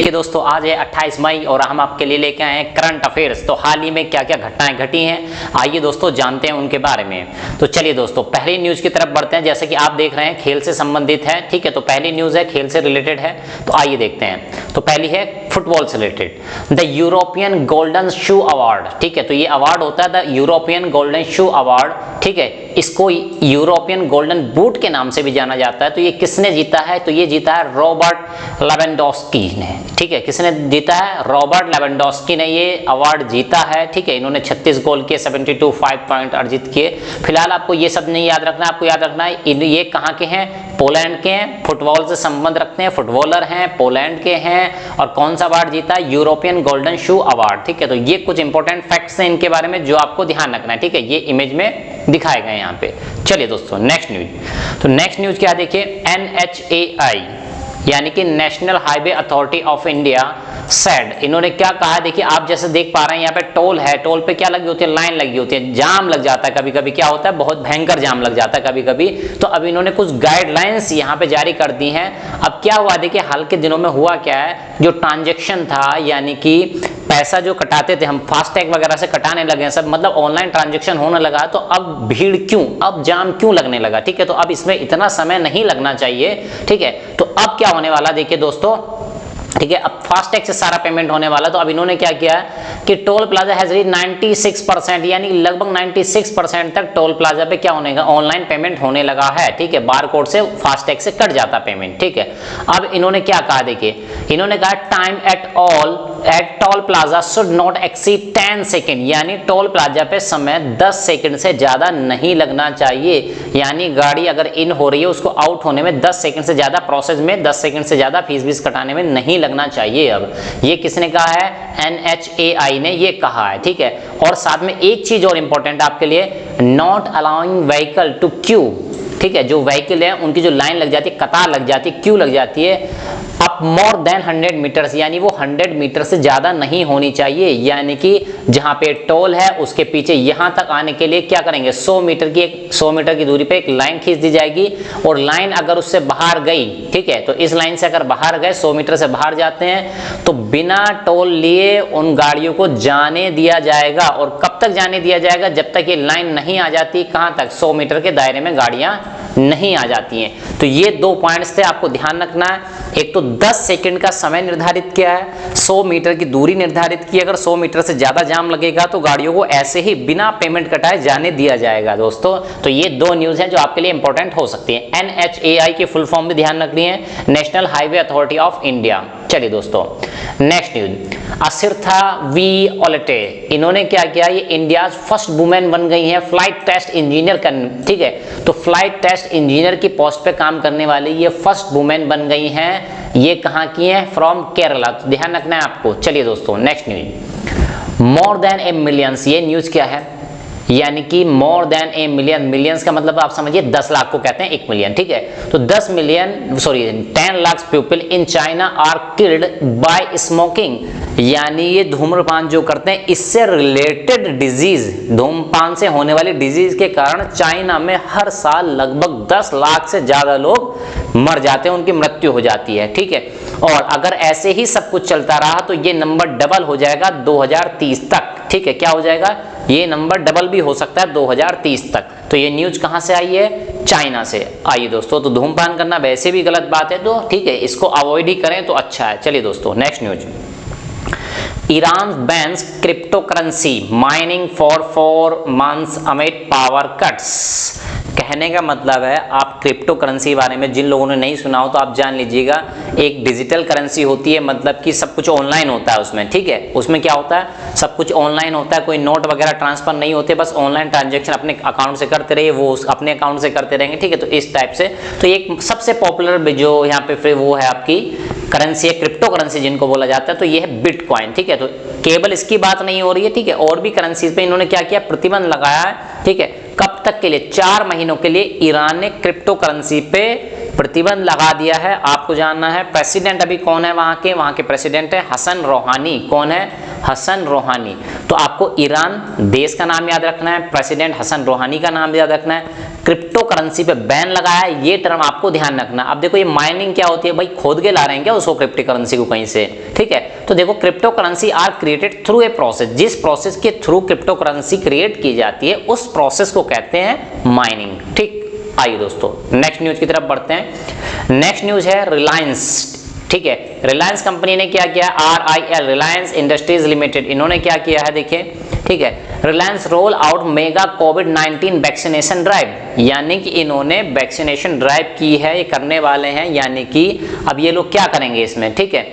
देखिए दोस्तों, आज है 28 मई और हम आपके लिए लेके आए हैं करंट अफेयर्स। तो हाल ही में क्या क्या घटनाएं घटी हैं, आइए दोस्तों जानते हैं उनके बारे में। तो चलिए दोस्तों, पहली न्यूज की तरफ बढ़ते हैं। जैसे कि आप देख रहे हैं, खेल से संबंधित है, ठीक है। तो पहली न्यूज है, खेल से रिलेटेड है, तो आइए देखते हैं। तो पहली है फुटबॉल से related, the European golden shoe award, ठीक है। तो ये अवार्ड होता है the European golden shoe award, ठीक है। इसको यूरोपियन गोल्डन बूट के नाम से भी जाना जाता है। तो ये किसने जीता है? तो ये जीता है रॉबर्ट लेवेंडोस्की ने, ठीक है। किसने जीता है? रॉबर्ट लेवेंडोस्की ने ये अवार्ड जीता है, ठीक है। इन्होंने 36 गोल किए, 72 5 पॉइंट अर्जित किए। फिलहाल आपको ये सब नहीं याद रखना है, आपको याद रखना है ये कहाँ के हैं? पोलैंड के हैं, फुटबॉल से संबंध रखते हैं, फुटबॉलर हैं, पोलैंड के हैं। और कौन सा अवार्ड जीता है? यूरोपियन गोल्डन शू अवार्ड, ठीक है। तो ये कुछ इंपॉर्टेंट फैक्ट्स हैं इनके बारे में जो आपको ध्यान रखना है, ठीक है। ये इमेज में दिखाए गए यहाँ पे। चलिए दोस्तों, नेक्स्ट न्यूज। तो नेक्स्ट न्यूज क्या देखिए, NHAI यानी कि national highway authority of India said, इन्होंने क्या कहा है? देखिए, आप जैसे देख पा रहे हैं यहाँ पे टोल है, टोल पे क्या लगी होती है? लाइन लगी होती है, जाम लग जाता है कभी कभी। क्या होता है? बहुत भयंकर जाम लग जाता है कभी कभी। तो अब इन्होंने कुछ गाइडलाइंस यहाँ पे जारी कर दी हैं। अब क्या हुआ, देखिए हाल के दिनों में हुआ क्या है, जो ट्रांजेक्शन था यानी कि पैसा जो कटाते थे हम, फास्टैग वगैरह से कटाने लगे हैं सब, मतलब ऑनलाइन ट्रांजेक्शन होने लगा। तो अब भीड़ क्यों, अब जाम क्यों लगने लगा, ठीक है। तो अब इसमें इतना समय नहीं लगना चाहिए, ठीक है। तो अब क्या होने वाला देखिए दोस्तों, ठीक है, अब फास्टैग से सारा पेमेंट होने वाला। तो अब इन्होंने क्या किया है कि टोल प्लाजा हैज रीच्ड 96%, यानी लगभग 96% तक टोल प्लाजा पे क्या होने का, ऑनलाइन पेमेंट होने लगा है, ठीक है। बार कोड से फास्टैग से कट जाता पेमेंट, ठीक है। अब इन्होंने क्या कहा, देखिए इन्होंने कहा time at toll plaza should not exceed 10 second, यानी टोल प्लाजा पे समय 10 सेकेंड से ज्यादा नहीं लगना चाहिए। यानी गाड़ी अगर इन हो रही है, उसको आउट होने में 10 सेकेंड से ज्यादा, प्रोसेस में 10 सेकेंड से ज्यादा फीस कटाने में नहीं लगना चाहिए। अब ये किसने कहा है? NHAI ने ये कहा है, ठीक है। और साथ में एक चीज और इंपॉर्टेंट आपके लिए, not allowing vehicle to queue, ठीक है। जो व्हीकल है उनकी जो लाइन लग जाती है, कतार लग जाती है, क्यू लग जाती है, अप मोर देन 100 मीटर्स, यानी वो 100 मीटर से ज्यादा नहीं होनी चाहिए। यानी कि जहां पे टोल है उसके पीछे यहां तक आने के लिए क्या करेंगे, 100 मीटर की दूरी पे एक लाइन खींच दी जाएगी। और लाइन अगर उससे बाहर गई, ठीक है, तो इस लाइन से अगर बाहर गए, 100 मीटर से बाहर जाते हैं, तो बिना टोल लिए उन गाड़ियों को जाने दिया जाएगा। और कब तक जाने दिया जाएगा? जब तक ये लाइन नहीं आ जाती, कहां तक? 100 मीटर के दायरे में गाड़ियां नहीं आ जाती हैं। तो ये दो पॉइंट्स थे, आपको ध्यान रखना है। एक तो 10 सेकंड का समय निर्धारित किया है, 100 मीटर की दूरी निर्धारित की। अगर 100 मीटर से ज्यादा जाम लगेगा तो गाड़ियों को ऐसे ही बिना पेमेंट कटाए जाने दिया जाएगा दोस्तों। तो ये दो न्यूज है जो आपके लिए इंपॉर्टेंट हो सकती है। NHAI की फुल फॉर्म भी ध्यान रखनी है, national highway authority of India. चलिए दोस्तों, नेक्स्ट न्यूज, असिर्था वी ओलेटे, इन्होंने क्या किया, ये इंडिया फर्स्ट वुमेन बन गई है फ्लाइट टेस्ट इंजीनियर, ठीक है। तो फ्लाइट टेस्ट इंजीनियर की पोस्ट पे काम करने वाली ये फर्स्ट वुमेन बन गई हैं। ये कहाँ की हैं? फ्रॉम केरला। तो ध्यान रखना है आपको। चलिए दोस्तों, नेक्स्ट न्यूज, मोर देन ए मिलियंस, ये न्यूज क्या है, यानी कि more than a million, millions का मतलब आप समझिए 10 लाख को कहते हैं 1 मिलियन, ठीक है। तो 10 lakh people in China are killed by smoking, यानी ये धूम्रपान जो करते हैं इससे रिलेटेड डिजीज, धूम्रपान से होने वाली डिजीज के कारण चाइना में हर साल लगभग 10 लाख से ज्यादा लोग मर जाते हैं, उनकी मृत्यु हो जाती है, ठीक है। और अगर ऐसे ही सब कुछ चलता रहा तो ये नंबर डबल हो जाएगा 2030 तक, ठीक है। क्या हो जाएगा? ये नंबर डबल भी हो सकता है 2030 तक। तो ये न्यूज कहां से आई है? चाइना से आई दोस्तों। तो धूम्रपान करना वैसे भी गलत बात है, तो ठीक है, इसको अवॉइड ही करें तो अच्छा है। चलिए दोस्तों, next news, Iran bans crypto currency mining for 4 months amid power cuts. कहने का मतलब है, आप क्रिप्टो करेंसी के बारे में जिन लोगों ने नहीं सुना हो तो आप जान लीजिएगा, एक डिजिटल करेंसी होती है, मतलब कि सब कुछ ऑनलाइन होता है उसमें, ठीक है। उसमें क्या होता है? सब कुछ ऑनलाइन होता है, कोई नोट वगैरह ट्रांसफर नहीं होते, बस ऑनलाइन ट्रांजेक्शन अपने अकाउंट से करते रहिए, वो अपने अकाउंट से करते रहेंगे, ठीक है। तो इस टाइप से, तो एक सबसे पॉपुलर जो यहाँ पे फिर वो है आपकी करेंसी है, क्रिप्टो करेंसी जिनको बोला जाता है, तो ये है बिटकॉइन, ठीक है। तो केवल इसकी बात नहीं हो रही है, ठीक है, और भी करेंसीज पे इन्होंने क्या किया, प्रतिबंध लगाया है, ठीक है। कब तक के लिए? 4 महीनों के लिए ईरान ने क्रिप्टो करेंसी पे प्रतिबंध लगा दिया है। आपको जानना है प्रेसिडेंट अभी कौन है वहां के प्रेसिडेंट है हसन रोहानी। कौन है? हसन रोहानी। तो आपको ईरान देश का नाम याद रखना है, प्रेसिडेंट हसन रोहानी का नाम याद रखना है। क्रिप्टो करेंसी पे बैन लगाया, ये टर्म आपको ध्यान रखना। अब देखो ये माइनिंग क्या होती है भाई, खोद के ला रहे हैं क्या उसको क्रिप्टो करेंसी को कहीं से, ठीक है। तो देखो crypto currency are created through a process, जिस प्रोसेस के थ्रू क्रिप्टो करेंसी क्रिएट की जाती है उस प्रोसेस को कहते हैं माइनिंग, ठीक। आइए दोस्तों नेक्स्ट न्यूज की तरफ बढ़ते हैं। नेक्स्ट न्यूज है रिलायंस, ठीक है। रिलायंस कंपनी ने क्या किया, RIL रिलायंस इंडस्ट्रीज लिमिटेड, इन्होंने क्या किया है देखिए, ठीक है। रिलायंस रोल आउट मेगा कोविड-19 वैक्सीनेशन ड्राइव, यानी कि इन्होंने वैक्सीनेशन ड्राइव की है, ये करने वाले हैं, यानी कि अब ये लोग क्या करेंगे इसमें, ठीक है।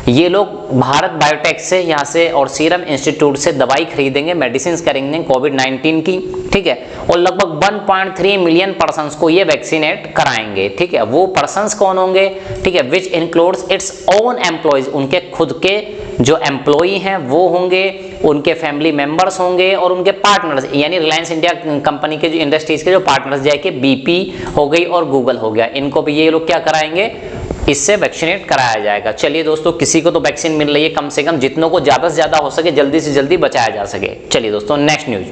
ये लोग भारत बायोटेक से यहाँ से और सीरम इंस्टीट्यूट से दवाई खरीदेंगे, मेडिसिन करेंगे कोविड-19 की, ठीक है। और लगभग 1.3 मिलियन पर्सन्स को ये वैक्सीनेट कराएंगे, ठीक है। वो पर्सन्स कौन होंगे, ठीक है, which includes its own employees, उनके खुद के जो एम्प्लॉई हैं वो होंगे, उनके फैमिली मेंबर्स होंगे और उनके पार्टनर्स, यानी रिलायंस इंडिया कंपनी के जो इंडस्ट्रीज के जो पार्टनर्स जैसे BP हो गई और गूगल हो गया, इनको भी ये लोग क्या कराएंगे, इससे वैक्सीनेट कराया जाएगा। चलिए दोस्तों किसी को तो वैक्सीन मिल रही है, कम से कम जितनों को ज्यादा से ज्यादा हो सके जल्दी से जल्दी बचाया जा सके। चलिए दोस्तों नेक्स्ट न्यूज,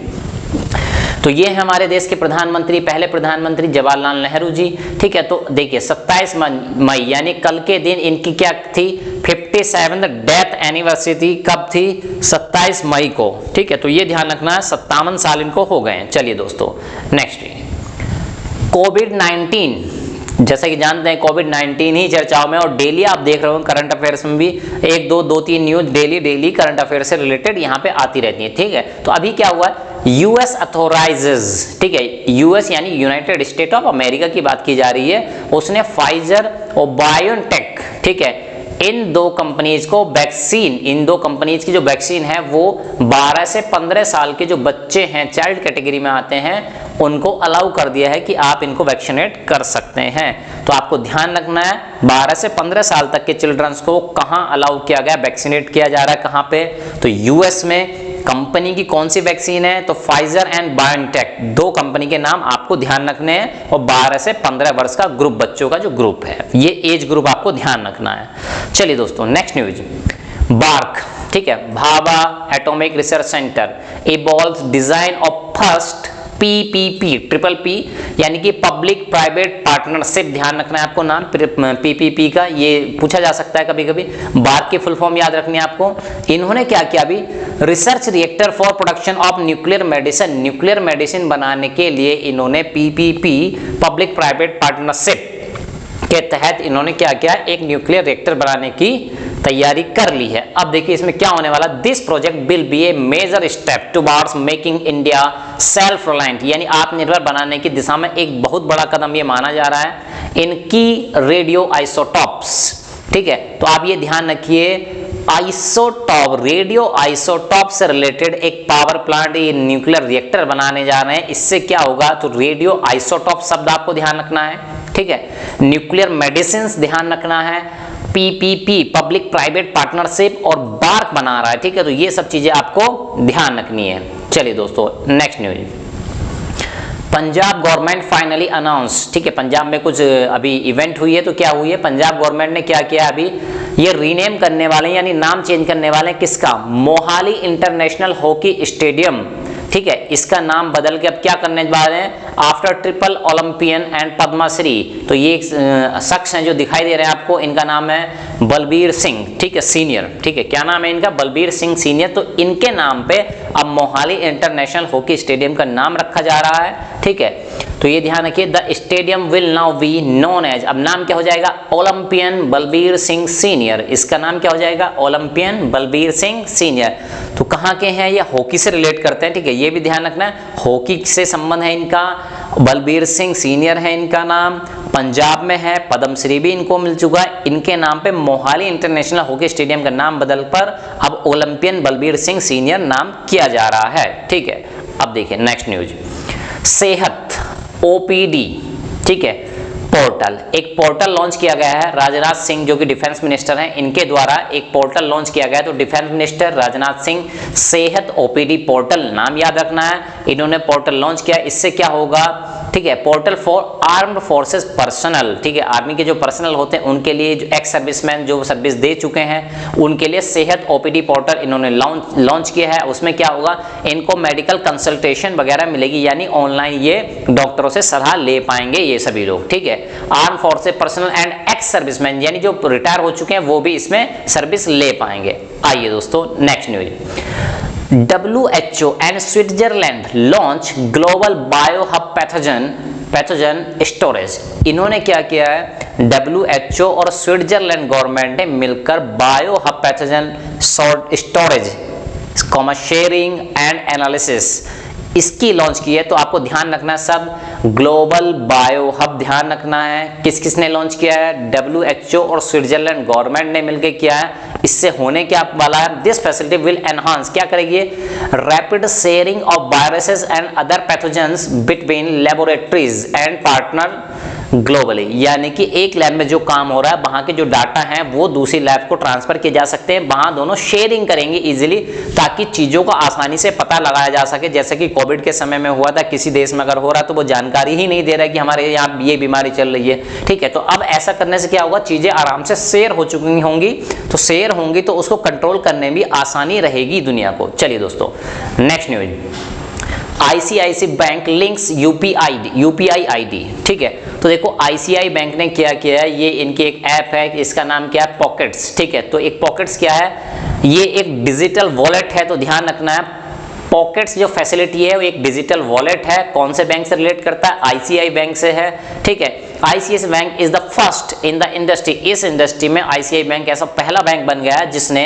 तो ये है हमारे देश के प्रधानमंत्री, पहले प्रधानमंत्री जवाहरलाल नेहरू जी, ठीक है। तो देखिए 27 मई यानी कल के दिन इनकी क्या थी, 57th डेथ एनिवर्सरी कब थी, 27 मई को, ठीक है। तो ये ध्यान रखना है, 57 साल इनको हो गए हैं। चलिए दोस्तों नेक्स्ट, कोविड-19, जैसा कि जानते हैं कोविड-19 ही चर्चाओं में, और डेली आप देख रहे हो करंट अफेयर्स में भी 1 2 3 न्यूज डेली करंट अफेयर से रिलेटेड यहाँ पे आती रहती है, ठीक है। तो अभी क्या हुआ, यूएस अथोराइजेज, ठीक है, यूएस यानी यूनाइटेड स्टेट ऑफ अमेरिका की बात की जा रही है, उसने फाइजर और बायोटेक, ठीक है, इन दो कंपनीज को वैक्सीन, इन दो कंपनीज की जो वैक्सीन है वो 12 से 15 साल के जो बच्चे हैं, चाइल्ड कैटेगरी में आते हैं, उनको अलाउ कर दिया है कि आप इनको वैक्सीनेट कर सकते हैं। तो आपको ध्यान रखना है 12 से 15 साल तक के चिल्ड्रंस को कहां अलाउ किया गया, वैक्सीनेट किया जा रहा है कहां पे, तो यूएस में। कंपनी की कौन सी वैक्सीन है, तो फाइजर एंड बायोटेक, दो कंपनी के नाम आपको ध्यान रखने हैं, और 12 से 15 वर्ष का ग्रुप, बच्चों का जो ग्रुप है, ये एज ग्रुप आपको ध्यान रखना है। चलिए दोस्तों नेक्स्ट न्यूज, बार्क, ठीक है, Bhabha atomic research centre evolves design of first PPP, triple P यानी कि पब्लिक प्राइवेट पार्टनरशिप, ध्यान रखना है आपको नाम PPP का, ये पूछा जा सकता है कभी कभी। बात की फुल फॉर्म याद रखनी है आपको। इन्होंने क्या किया अभी, research reactor for production of nuclear medicine, nuclear medicine बनाने के लिए इन्होंने PPP पब्लिक प्राइवेट पार्टनरशिप के तहत इन्होंने क्या किया, एक न्यूक्लियर रिएक्टर बनाने की तैयारी कर ली है। अब देखिए इसमें क्या होने वाला, this project will be a major step towards making India self reliant, यानी आत्मनिर्भर बनाने की दिशा में एक बहुत बड़ा कदम ये माना जा रहा है। इनकी रेडियो आइसोटॉप्स, ठीक है, तो आप ये ध्यान रखिए, आइसोटॉप, रेडियो आइसोटॉप से रिलेटेड एक पावर प्लांट, ये न्यूक्लियर रिएक्टर बनाने जा रहे हैं। इससे क्या होगा, तो रेडियो आइसोटॉप शब्द आपको ध्यान रखना है, ठीक है। न्यूक्लियर मेडिसिन ध्यान रखना है, PPP पब्लिक प्राइवेट पार्टनरशिप, और बार्क बना रहा है, ठीक है। तो ये सब चीजें आपको ध्यान रखनी है। चलिए दोस्तों next news, Punjab government finally announce, ठीक है, पंजाब में कुछ अभी इवेंट हुई है, तो क्या हुई है, पंजाब गवर्नमेंट ने क्या किया, अभी ये रीनेम करने वाले यानी नाम चेंज करने वाले हैं, किसका, मोहाली इंटरनेशनल हॉकी स्टेडियम, ठीक है, इसका नाम बदल के अब क्या करने वाले हैं, after triple Olympian and Padmashri. तो ये एक शख्स हैं जो दिखाई दे रहे हैं आपको, इनका नाम है बलबीर सिंह, ठीक है, सीनियर, ठीक है, क्या नाम है इनका, बलबीर सिंह सीनियर। तो इनके नाम पे अब मोहाली इंटरनेशनल हॉकी स्टेडियम का नाम रखा जा रहा है, ठीक है। तो ये ध्यान रखिए, the stadium will now be known as, अब नाम क्या हो जाएगा, ओलंपियन बलबीर सिंह सीनियर, इसका नाम क्या हो जाएगा, ओलंपियन बलबीर सिंह सीनियर। तो कहाँ के हैं ये, हॉकी से रिलेट करते हैं, ठीक है, ये भी ध्यान रखना है, हॉकी से संबंध है इनका, बलबीर सिंह सीनियर है इनका नाम, पंजाब में है, पद्मश्री भी इनको मिल चुका है। इनके नाम पे मोहाली इंटरनेशनल हॉकी स्टेडियम का नाम बदल कर अब ओलंपियन बलबीर सिंह सीनियर नाम किया जा रहा है, ठीक है। अब देखिए नेक्स्ट न्यूज, सेहत OPD, ठीक है, पोर्टल, एक पोर्टल लॉन्च किया गया है, राजनाथ सिंह जो कि डिफेंस मिनिस्टर हैं, इनके द्वारा एक पोर्टल लॉन्च किया गया है। तो डिफेंस मिनिस्टर राजनाथ सिंह सेहत OPD पोर्टल, नाम याद रखना है, इन्होंने पोर्टल लॉन्च किया। इससे क्या होगा, ठीक है, portal for armed forces personal, ठीक है, आर्मी के जो पर्सनल होते हैं उनके लिए, जो एक्स सर्विसमैन जो सर्विस दे चुके हैं उनके लिए सेहत ओपीडी पोर्टल इन्होंने लॉन्च किया है। उसमें क्या होगा, इनको मेडिकल कंसल्टेशन वगैरह मिलेगी, यानी ऑनलाइन ये डॉक्टरों से सलाह ले पाएंगे ये सभी लोग, ठीक है। Arm forces personal and ex serviceman, यानी जो रिटायर हो चुके हैं वो भी इसमें सर्विस ले पाएंगे। आइए दोस्तों next news, WHO and Switzerland launch global biohub pathogen storage. इन्होंने क्या किया है, WHO और स्विट्जरलैंड गवर्नमेंट ने मिलकर biohub pathogen storage sharing and analysis इसकी लॉन्च की है। तो आपको ध्यान रखना है सब, ग्लोबल बायो हब ध्यान रखना है, किस किसने लॉन्च किया है, WHO और स्विट्जरलैंड गवर्नमेंट ने मिलकर किया है। इससे होने क्या वाला है, दिस फैसिलिटी विल एनहांस, क्या करेगी, rapid sharing of viruses and other pathogens between laboratories and partner globally, यानी कि एक लैब में जो काम हो रहा है वहां के जो डाटा हैं वो दूसरी लैब को ट्रांसफर किए जा सकते हैं, वहां दोनों शेयरिंग करेंगे इजीली, ताकि चीजों को आसानी से पता लगाया जा सके। जैसे कि कोविड के समय में हुआ था, किसी देश में अगर हो रहा तो वो जानकारी ही नहीं दे रहा है कि हमारे यहाँ ये बीमारी चल रही है, ठीक है। तो अब ऐसा करने से क्या होगा, चीजें आराम से शेयर हो चुकी होंगी, तो शेयर होंगी तो उसको कंट्रोल करने में आसानी रहेगी दुनिया को। चलिए दोस्तों next news, ICICI bank links UPI ID, ठीक है। तो देखो ICICI बैंक ने क्या किया है, ये इनकी एक ऐप है, इसका नाम क्या है, पॉकेट्स, ठीक है। तो एक पॉकेट्स क्या है, ये एक डिजिटल वॉलेट है। तो ध्यान रखना है, पॉकेट्स जो फैसिलिटी है वो एक डिजिटल वॉलेट है। कौन से बैंक से रिलेट करता है, ICICI बैंक से है, ठीक है। ICICI bank is the first in the industry, इस इंडस्ट्री में ICICI बैंक ऐसा पहला बैंक बन गया है जिसने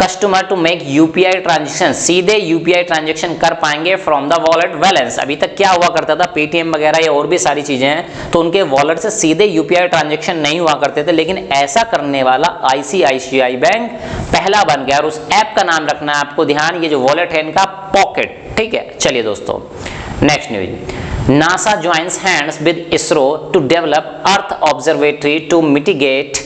customer to make UPI transaction, सीधे UPI ट्रांजेक्शन कर पाएंगे फ्रॉम द वॉलेट बैलेंस। अभी तक क्या हुआ करता था, पेटीएम वगैरह या और भी सारी चीजें हैं तो उनके वॉलेट से सीधे UPI ट्रांजेक्शन नहीं हुआ करते थे, लेकिन ऐसा करने वाला ICICI बैंक पहला बन गया। और उस ऐप का नाम रखना है आपको ध्यान, ये जो वॉलेट है इनका पॉकेट, ठीक है। चलिए दोस्तों next news, NASA joins hands with ISRO to develop Earth Observatory to mitigate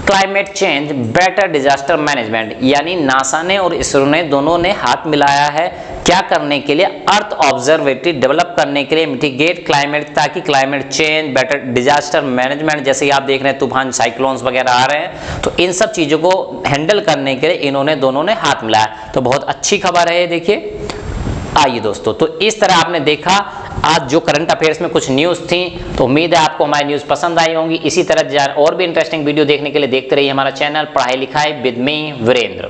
climate change, better disaster management, यानी नासा ने और इसरो ने दोनों ने हाथ मिलाया है क्या करने के लिए, अर्थ ऑब्जर्वेटरी डेवलप करने के लिए, मिटिगेट क्लाइमेट, ताकि climate change, better disaster management, जैसे आप देख रहे हैं तूफान साइक्लोन्स वगैरह आ रहे हैं, तो इन सब चीजों को हैंडल करने के लिए इन्होंने दोनों ने हाथ मिलाया। तो बहुत अच्छी खबर है ये, देखिए। आइए दोस्तों, तो इस तरह आपने देखा आज जो करंट अफेयर्स में कुछ न्यूज़ थी, तो उम्मीद है आपको हमारी न्यूज़ पसंद आई होंगी। इसी तरह और भी इंटरेस्टिंग वीडियो देखने के लिए देखते रहिए हमारा चैनल पढ़ाई लिखाई विद मी वीरेंद्र।